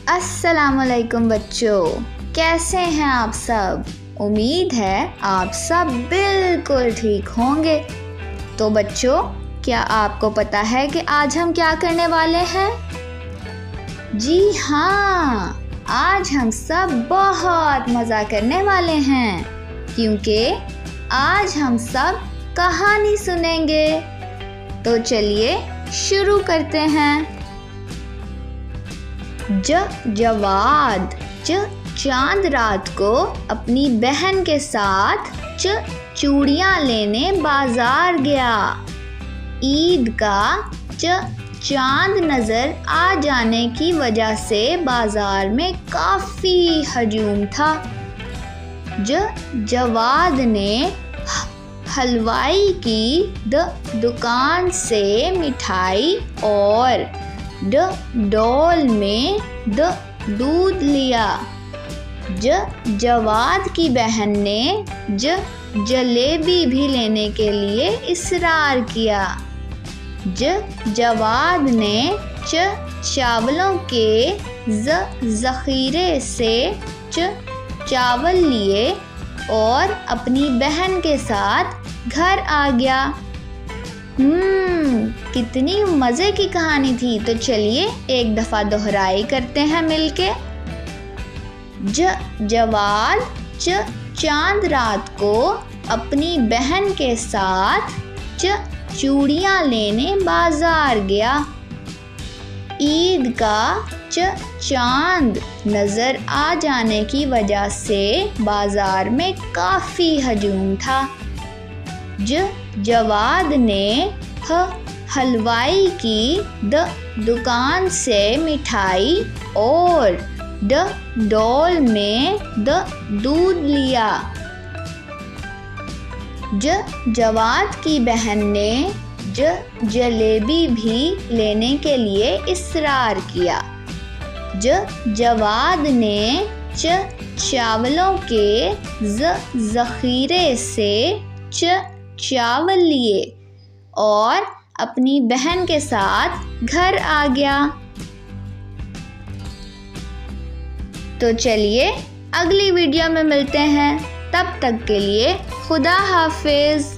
अस्सलामुअलैकुम बच्चों, कैसे हैं आप सब। उम्मीद है आप सब बिल्कुल ठीक होंगे। तो बच्चों, क्या आपको पता है कि आज हम क्या करने वाले हैं? जी हाँ, आज हम सब बहुत मज़ा करने वाले हैं, क्योंकि आज हम सब कहानी सुनेंगे। तो चलिए शुरू करते हैं। जवाद चांद रात को अपनी बहन के साथ चूड़ियाँ लेने बाजार गया। ईद का चांद नज़र आ जाने की वजह से बाजार में काफ़ी हजूम था। जवाद ने हलवाई की दुकान से मिठाई और डोल में दूध लिया। जवाद की बहन ने जलेबी भी लेने के लिए इसरार किया। जवाद ने चावलों के ज़ख़ीरे से चावल लिए और अपनी बहन के साथ घर आ गया। कितनी मज़े की कहानी थी। तो चलिए एक दफ़ा दोहराई करते हैं मिलके। जवाद चांद रात को अपनी बहन के साथ चूड़ियाँ लेने बाजार गया। ईद का चांद नज़र आ जाने की वजह से बाजार में काफ़ी हजूम था। जवाद ने हलवाई की दुकान से मिठाई और डोल में दूध लिया। जवाद की बहन ने जलेबी भी लेने के लिए इसरार किया। जवाद ने चावलों के ज़ख़ीरे से चावल लिए और अपनी बहन के साथ घर आ गया। तो चलिए अगली वीडियो में मिलते हैं। तब तक के लिए खुदा हाफिज़।